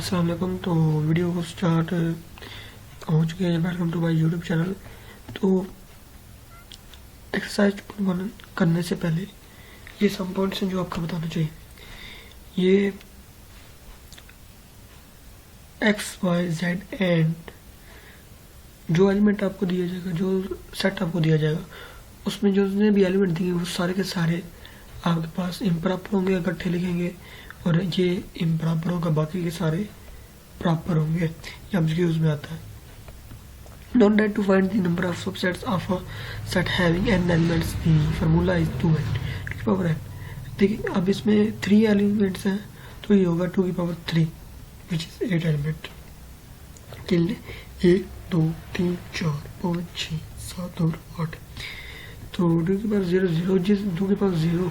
अस्सलाम वालेकुम। तो वीडियो को स्टार्ट हो चुके हैं। Welcome to my YouTube channel. तो एक्सरसाइज करने से पहले ये सम पॉइंट्स हैं जो आपको बताना चाहिए। ये एक्स वाई जेड एंड जो एलिमेंट आपको दिया जाएगा, जो सेट आपको दिया जाएगा, उसमें जो जितने भी एलिमेंट दिए वो सारे के सारे आपके पास इम्प्रॉपर होंगे, इकट्ठे लिखेंगे, और ये इम्प्रॉपर होगा, बाकी के सारे प्रॉपर होंगे। ये आपके यूज में आता है। Not that to find the number of subsets of a set having n elements, the formula is 2n to the power n। देखिए अब इसमें 3 एलिमेंट्स हैं तो ये होगा 2 की पावर 3 विच इज 8 एलिमेंट। गिन ले 1 2 3 4 5 6 7 और 8। तो 2 की पावर 0 0 जिस 2 की पावर 0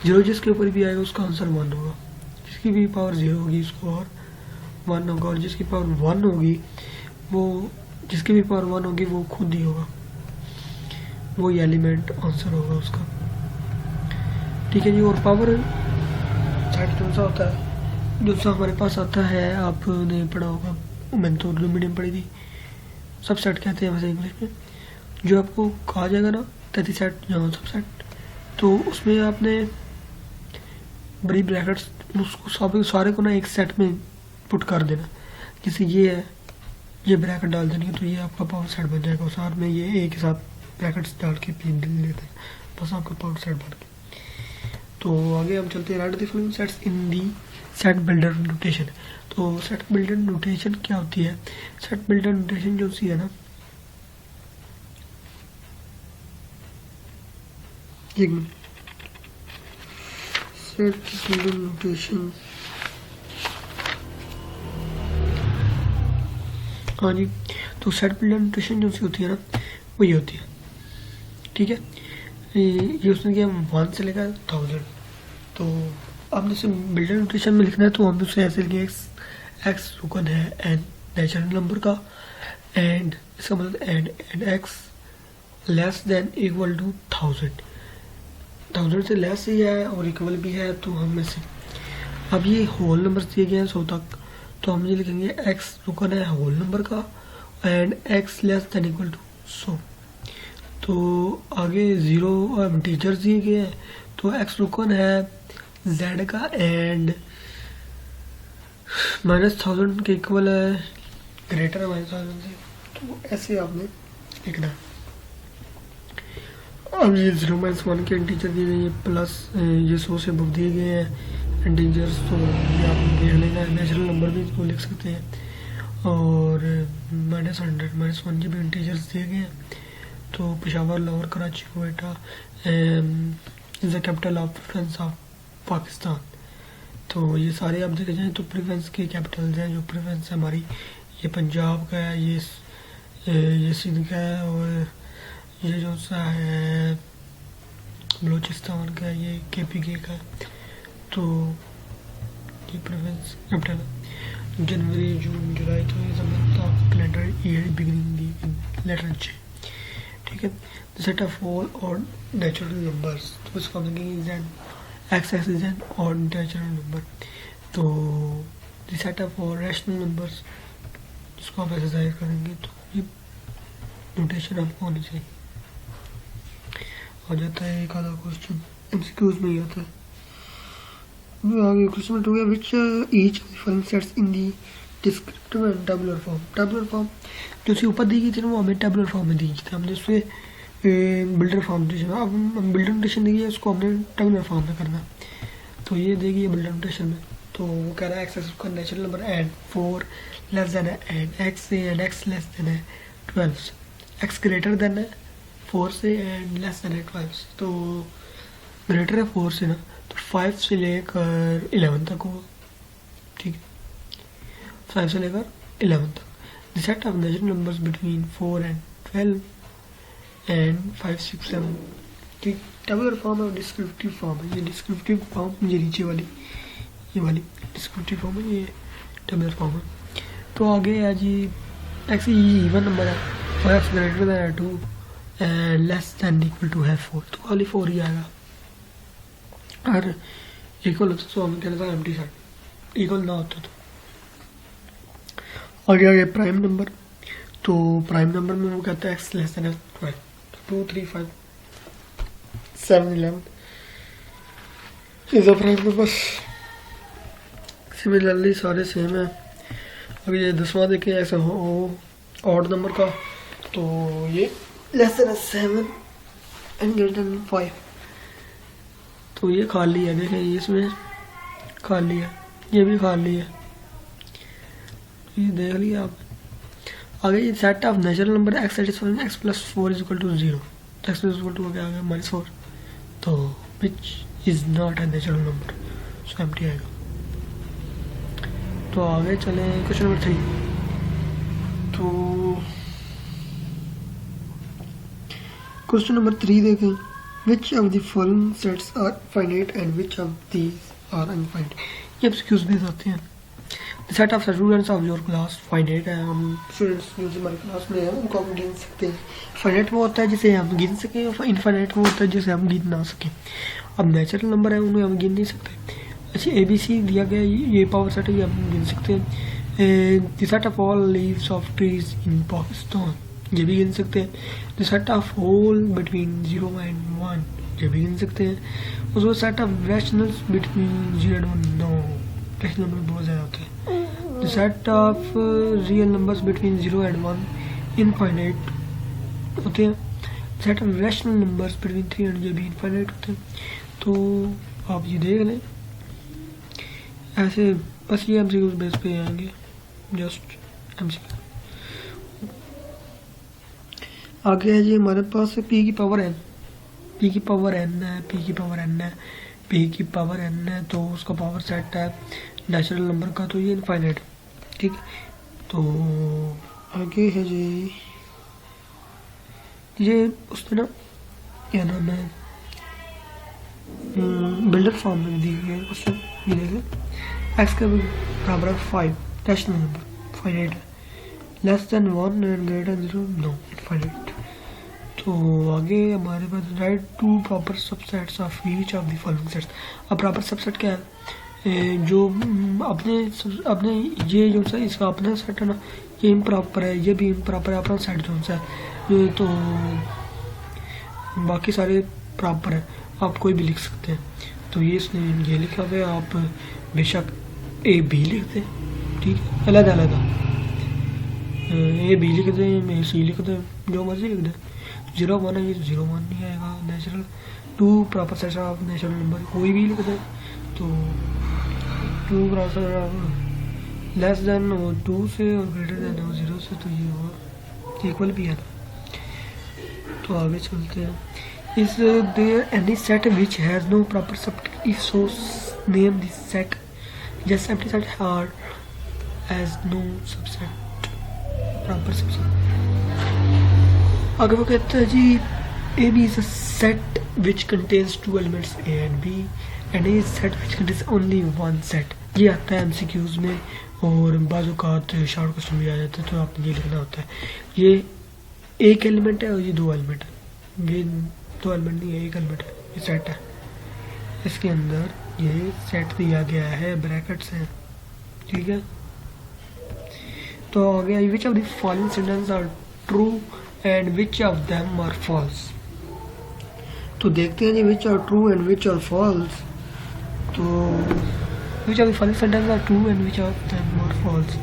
0 जिसके ऊपर भी आएगा उसका आंसर 1 होगा। जिसकी भी पावर 0 होगी उसको और 1 होगा, और जिसकी पावर 1 होगी वो जिसकी भी पावर 1 होगी वो खुद ही होगा, वो ही एलिमेंट आंसर होगा उसका। ठीक है जी। और पावर सेट कौन सा होता है? जो सा हमारे पास आता है, आपने पढ़ा होगा, मैंने तो उर्दू मीडियम पढ़ी थी, सब सेट कहते हैं वैसे इंग्लिश में। जो आपको कहा जाएगा ना 33 सेट या सब सेट, तो उसमें आपने बड़ी ब्रैकेट्स उसको सारे को ना एक सेट में पुट कर देना। जैसे ये है, ये ब्रैकेट डाल देनी है तो ये आपका पावर सेट बन जाएगा। साथ में ये एक के साथ ब्रैकेट्स डाल के पी लेते हैं, बस आपका पावर सेट बन गया। तो आगे हम चलते हैं। Right the following sets in the set builder notation. तो सेट बिल्डर नोटेशन क्या होती है? सेट बिल्डर नोटेशन जो सी है ना, एक मिनट, सेट बिल्डर नोटेशन, हाँ जी। तो सेट बिल्डर नोटेशन जो सी होती है ना, वो ये होती है। ठीक है। ये उसने किया 1 से लेकर 1000। तो आपने इसे बिल्डर नोटेशन में लिखना है तो हम उसे ऐसे लिखेंगे, एक्स रुकन है एन नेचुरल नंबर का, एंड इसका मतलब and X less than equal to 1000 से लेस ही है और इक्वल भी है। तो हम ऐसे, अब ये होल नंबर दिए गए हैं 100 तक, तो हम ये लिखेंगे एक्स रुकन है होल नंबर का and X less than equal to 100। तो आगे 0 टीचर्स दिए गए हैं, तो एक्स रुकन है जेड का एंड -1000 के इक्वल है, ग्रेटर है -1000 से। तो ऐसे आपने लिखना है। अब ये 0-1 के इंटीजर दिए गए हैं, प्लस ये 100 से अब दिए गए हैं इंटीजर्स, तो ये आप देख लेना है। नेचुरल नंबर भी इसको लिख सकते हैं। और -100 -1 के भी इंटीजर्स दिए गए हैं। तो Peshawar, Lahore, Karachi, Quetta is the capital of province of Pakistan. तो ये सारे आप देखे जाएँ तो प्रोविंस के कैपिटल्स हैं। जो प्रोविंस है हमारी, ये पंजाब का है, ये सिंध का है, और ये जो सा है बलूचिस्तान का है, ये KPK का है। तो ये प्रोविंस कैपिटल है। जनवरी, जून, जुलाई, तो ये सब of calendar year beginning in letter J। ठीक है। द सेट ऑफ ऑल और नेचुरल नंबर्स, तो इसका मतलब एक्स इज एन और नेचुरल नंबर। तो the set of all rational numbers, जिसको आप ऐसे जाहिर करेंगे, तो ये नोटेशन आपको होनी चाहिए। आ जाता है एक आधा क्वेश्चन MCQs में ही आता है। आगे क्वेश्चन हो गया, which each following sets in the descriptive and tabular form. Tabular form जो सी ऊपर दी गई थी ना, वो हमें टेबुलर फॉर्म में दी गई थी। हमने उससे बिल्डर फॉर्म नोटेशन, अब हम बिल्डर नोटेशन दी है, उसको हमने टेबुलर फॉर्म में करना। तो ये देगी बिल्डर नोटेशन में। तो वो कह रहा है एक्स का natural number and 4 less than है एंड एक्स से, एंड एक्स लेस देन है 12 से, एक्स ग्रेटर देन है 4 से एंड लेस देन है 12 से। तो ग्रेटर है 4 से ना, तो 5 से लेकर 11 तक होगा। ठीक है, 5 से लेकर 11 तक। The set of natural numbers between 4 and 12 and 5 6 7। ठीक, टेबुलर फॉर्म है और डिस्क्रिप्टिव फॉर्म है। ये डिस्क्रिप्टिव फॉर्म, ये नीचे वाली, ये वाली डिस्क्रिप्टिव फॉर्म है, ये टेबुलर फॉर्म है। तो आगे है जी, एक्स इवन नंबर है और X greater than 2 and less than equal to है 4, तो खाली 4 ही आएगा। और इक्वल होता तो हमें कहना था एम्प्टी सेट, इक्वल ना होता तो आगे आगे प्राइम नंबर, तो प्राइम नंबर में वो कहता है x less then 2 3 5 7 11 is a prime number. Similarly सारे सेम है। अभी ये 10वां देखें ऐसा हो ऑड नंबर का, तो ये less than 7 and greater then 5, तो ये खाली है। देखें ये इसमें खाली है, ये भी खाली है, ये देख लिया आप। आगे ये set of natural number X satisfying X plus 4 is equal to 0, तो एक्स इज इक्वल टू क्या आ गया -4, तो which is not a natural number, so empty आएगा। तो आगे चले क्वेश्चन नंबर 3। तो क्वेश्चन नंबर 3 देखें, which of the following sets are finite and which of these are infinite. ये एक्सक्यूज भी आते हैं। Set of students of your class finite है, हम स्टूडेंट्स जो हमारी क्लास में है उनको हम गिन सकते हैं। फाइनाइट वो होता है जिसे हम गिन सकें, और इनफाइनाइट वो होता है जिसे हम गिन ना सकें। अब नेचुरल नंबर है उन्हें हम गिन नहीं सकते। अच्छा ABC दिया गया, ये पावर सेट है, ये हम गिन सकते हैं। The set of all leaves of trees in Pakistan, ये भी गिन सकते हैं। The set of whole between 0 and 1, ये भी गिन सकते हैं। उसको set of rationals between 0 and 1, no rational number बहुत ज़्यादा होते हैं। The set of real numbers between 0 and 1 infinite होते हैं। Set of rational numbers between 3 and, ये भी इनफाइनाइट होते हैं। तो आप ये देख लें ऐसे, बस ये MCQ बेस पे आएंगे, जस्ट MCQ। आगे है जी हमारे पास p की पावर n, p की पावर n है, p की पावर n है, p की पावर n है, तो उसका पावर सेट है नेचुरल नंबर का, तो ये इनफाइनाइट, ठीक है। तो आगे है जी ये उसने ना क्या नाम है बिल्डर फॉर्म में दी गई है क्वेश्चन। ये देखें एक्स के बराबर 5 रैशनल नंबर फाइनाइट है, less than 1 and greater than 0 no infinite. तो आगे हमारे पास write 2 proper subsets of each of the following sets. अब प्रॉपर सबसेट क्या है, जो अपने ये जो सा इसका अपना सेट है ना, ये इम्प्रॉपर है, ये भी इम्प्रॉपर है, अपना सेट जो सा है, तो बाकी सारे प्रॉपर है, आप कोई भी लिख सकते हैं। तो ये इसने ये लिखा हुआ है, आप बेशक A B लिख दें, ठीक है, अलग अलग A B लिख दें, C लिख दें, जो मर्जी लिख दें। 0 1 है, ये 0 1 नहीं आएगा natural. 2 proper set of natural number, कोई भी लिख दें, तो 2 प्रॉपर लेस देन 2 से और ग्रेटर देन 0 से, तो ये इक्वल भी है। तो आगे चलते हैं। Is there any set which has no proper subset? If so, name the set. Just empty set has no subset, proper subset. आगे वो कहता है जी AB is a set which contains 2 elements A and B, and A is a set which contains only one set. ये आता है MCQs में, और बाज़ औक़ात शॉर्ट क्वेश्चन भी आ जाते हैं, तो आपने ये लिखना होता है। ये एक एलिमेंट है और ये 2 एलिमेंट है, ये 2 एलिमेंट नहीं है, एक एलिमेंट है, ये सेट है। इसके अंदर ये सेट दिया गया है, ब्रैकेट्स हैं, ठीक है। तो आ गया which of the following sentence are true and which of them are false. तो देखते हैं जी which are true and which are false. तो which of the following sentence are true and which of them are false.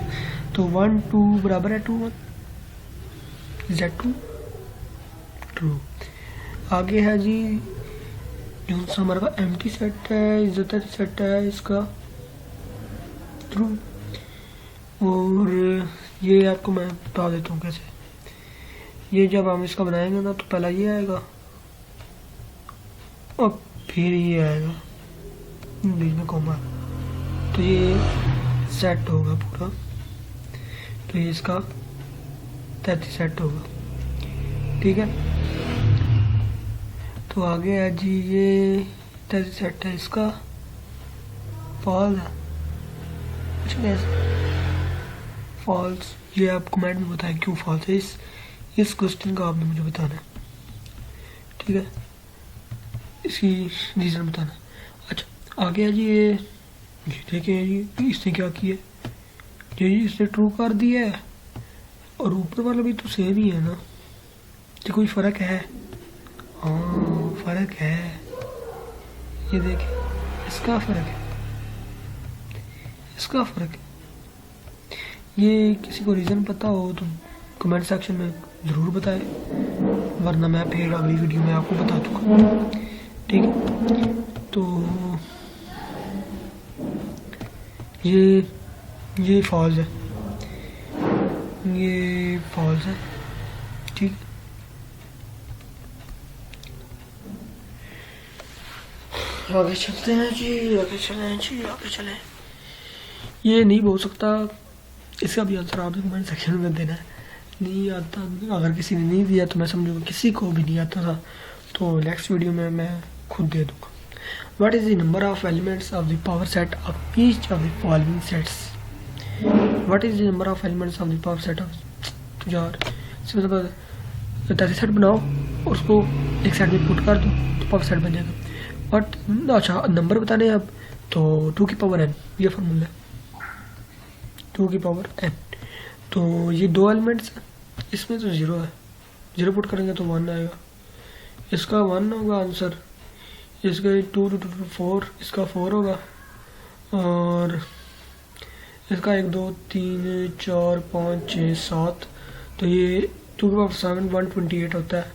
तो 1 2 बराबर है 2 1, is that true? True. आगे है जी जो हमारे पास एम्प्टी सेट है, इज्जत सेट है, इसका ट्रू। और ये आपको मैं बता देता हूँ कैसे। ये जब हम इसका बनाएंगे ना, तो पहला ये आएगा और फिर ये आएगा बीच में कॉमा, तो ये सेट होगा पूरा, तो ये इसका 33 सेट होगा, ठीक है। तो आगे है जी ये 33 सेट है, इसका फॉल्स है, कुछ नहीं फॉल्स। ये आप कमेंट में बताएं क्यों फॉल्स है, इस क्वेश्चन का आपने मुझे बताना है, ठीक है, इसकी रीज़न बताना। अच्छा आगे है जी ये देखिए जी इसने क्या किया, ये इसने ट्रू कर दिया है और ऊपर वाला भी तो सेम ही है ना, तो कोई फर्क है? हाँ फर्क है, ये देखिए इसका फर्क है, इसका फर्क है। ये किसी को रीज़न पता हो तो कमेंट सेक्शन में ज़रूर बताएं, वरना मैं फिर अगली वीडियो में आपको बता दूँगा, ठीक है? तो ये फॉल्स है, ये फॉल्स है, ठीक। आगे चलते हैं जी, आगे चलें जी, आगे चलें। ये नहीं बोल सकता, इसका भी आंसर आपने कमेंट सेक्शन में देना है। नहीं आता, अगर किसी ने नहीं दिया तो मैं समझूंगा किसी को भी नहीं आता था, तो नेक्स्ट वीडियो में मैं खुद दे दूँगा। What is the number of elements of the power set of each of the following sets? What is the number of elements of the power set of, तो यार मतलब तैसे सेट बनाओ और उसको एक सेट में पुट कर दो तो पावर सेट बन जाएगा। बट अच्छा नंबर बताने हैं अब, तो 2 की पावर n ये फार्मूला है, 2 की पावर n। तो ये 2 एलिमेंट्स हैं, इसमें तो 0 है, 0 पुट करेंगे तो 1 आएगा, इसका 1 होगा आंसर, इसका 2 2 2 4, इसका 4 होगा, और इसका 1 2 3 4 5 6 7, तो ये 2 की पावर 7 128 होता है,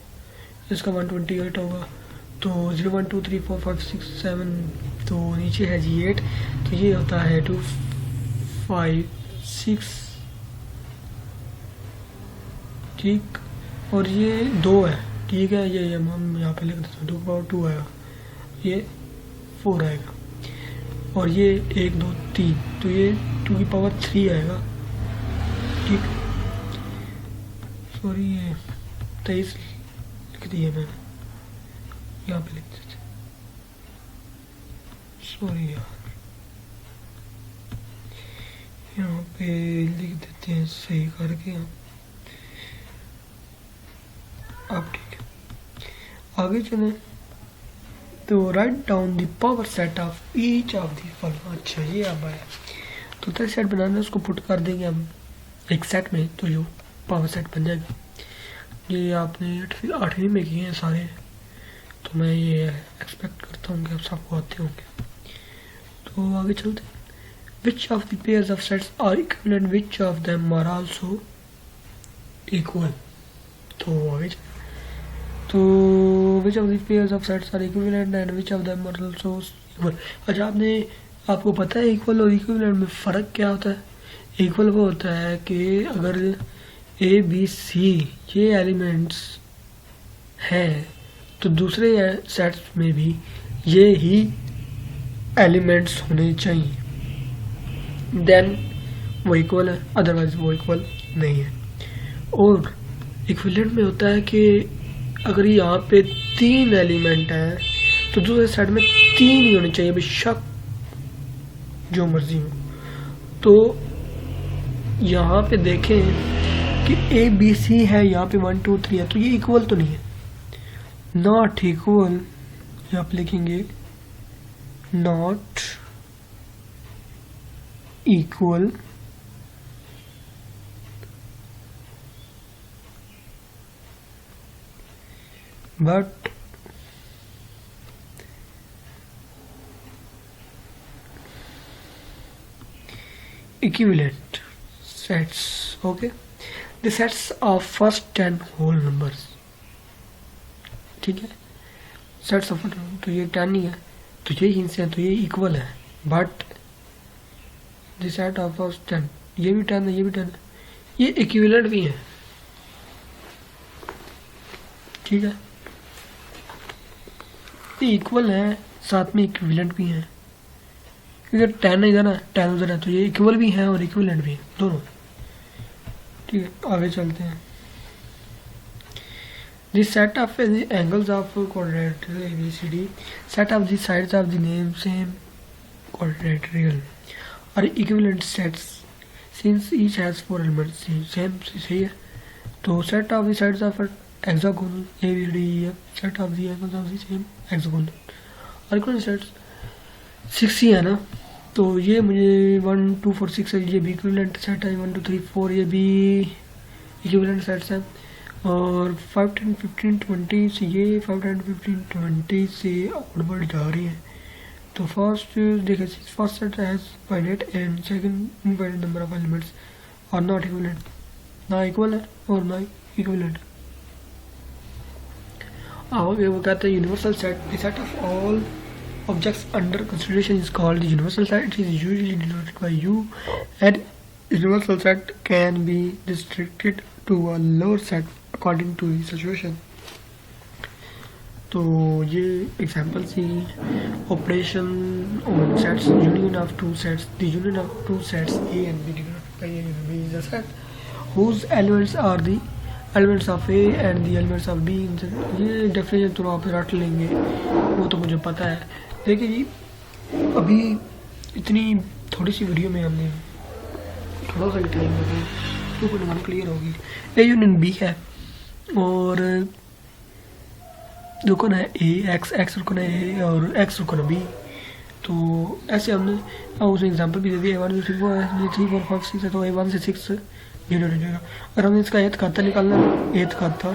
इसका 128 होगा। तो 0 1 2 3 4 5 6 7, तो नीचे है जी 8, तो ये होता है 2 5 6, ठीक। और ये 2 है, ठीक है, ये हम यहाँ पे लिख देते हैं, 2 की पावर 2 आएगा, ये 4 आएगा, और ये 1 2 3, तो ये 2 की पावर 3 आएगा, ठीक। सॉरी ये 23 लिख दिया मैंने, यहाँ पे लिख देते, सॉरी यार, यहाँ पे लिख देते हैं सही करके हम, अब ठीक है। आगे चलें, तो write down the power set of each of the following. अच्छा ये अब आया, तो तय सेट बनाना है, उसको पुट कर देंगे हम एक सेट में, तो जो पावर सेट बन जाएगा। ये आपने 8वीं में किए हैं सारे, तो मैं ये एक्सपेक्ट करता हूँ कि आप सबको आते होंगे। तो आगे चलते हैं। Which of the pairs of sets are equivalent, which of them are also equal. तो आगे तो which of the pairs of sets are equivalent and which of them are also equal. अच्छा आपको पता है इक्वल और इक्विवेलेंट में फ़र्क क्या होता है? इक्वल वो होता है कि अगर ए बी सी ये एलिमेंट्स हैं तो दूसरे सेट्स में भी ये ही एलिमेंट्स होने चाहिए, देन वो इक्वल है, अदरवाइज वो इक्वल नहीं है। और इक्विवेलेंट में होता है कि अगर यहाँ पे 3 एलिमेंट हैं तो दूसरे सेट में 3 ही होने चाहिए, बेशक जो मर्जी हो। तो यहाँ पे देखें कि ए बी सी है, यहाँ पे 1 2 3 है, तो ये इक्वल तो नहीं है, नॉट इक्वल। यहाँ पे लिखेंगे not equal, but equivalent sets. Okay, the sets of first 10 whole numbers, ठीक है, सेट्स ऑफ, तो ये 10 ही है, तो ये इनसे है, तो ये इक्वल है, but the set of first 10, ये भी 10 है, ये भी 10 है, ये इक्विवेलेंट भी है, ठीक है, ये इक्वल है, साथ में इक्विवेलेंट भी है, क्योंकि 10 इधर है 10 उधर है, तो ये इक्वल भी है और इक्विवेलेंट भी है, दोनों, ठीक है। आगे चलते हैं। The set of the angles of quadrilateral ABCD, set of the sides of the name same quadrilateral are equivalent sets since each has 4 elements. Same सही है। तो set of the sides of hexagon ABCD, set of the angles of the same hexagon are equivalent sets 6 ही है ना, तो ये मुझे 1 2 4 6 है, ये भी इक्विवेलेंट सेट है, 1 2 3 4 ये भी इक्विवेलेंट सेट्स हैं, और 5 10 15 20 से ये 5 10 15 20 से आउटवर्ड जा रही है। तो फर्स्ट देखिए, first set has finite and second infinite number of elements are not equivalent, ना इक्वल है और ना इक्विवेलेंट। आगे वो कहते हैं universal set, the set of all objects under consideration is called the universal set. It is usually denoted by U, and universal set can be restricted to a lower set according to the situation. तो ये example C operation on sets, union of two sets, the union of two sets A and B denoted by A and B is a set whose elements are the elements of A and the elements of B. ये definition तो आप रट लेंगे, वो तो मुझे पता है। देखिए जी, अभी इतनी थोड़ी सी वीडियो में हमने थोड़ा सा टाइम लगा तो कोई वन क्लियर होगी। ए यूनियन बी है और रुकन है ए, एक्स रुकन है ए और एक्स रुकन है बी। तो ऐसे हमने उसने एग्जांपल भी दे दिया, 1 2 3 4 3 4 5 6 है, तो 1 से 6 0 हो जाएगा। और हमने इसका एथ खाता निकालना, एथ खाता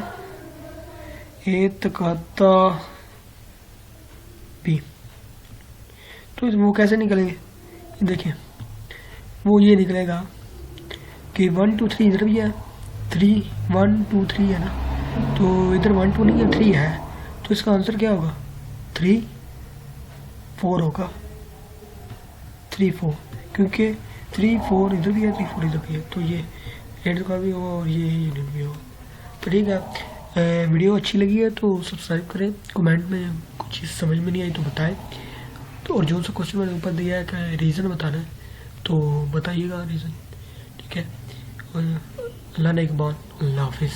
बी, तो वो कैसे निकलेंगे देखिए, वो ये निकलेगा कि 1 2 3 इधर भी है, 3 1 2 3 है ना, तो इधर 1 2 नहीं है, 3 है, तो इसका आंसर क्या होगा 3 4 होगा, 3 4, क्योंकि 3 4 इधर भी है, 3 4 इधर भी है, तो ये एंड का भी होगा और ये यूनियन भी होगा। तो ठीक है, वीडियो अच्छी लगी है तो सब्सक्राइब करें, कमेंट में कुछ चीज़ समझ में नहीं आई तो बताएं, तो और जो सा क्वेश्चन मैंने ऊपर दिया है कि रीज़न बताना है तो बताइएगा रीज़न, ठीक है। और अल्लाह ने एक बात, अल्लाह हाफिज़।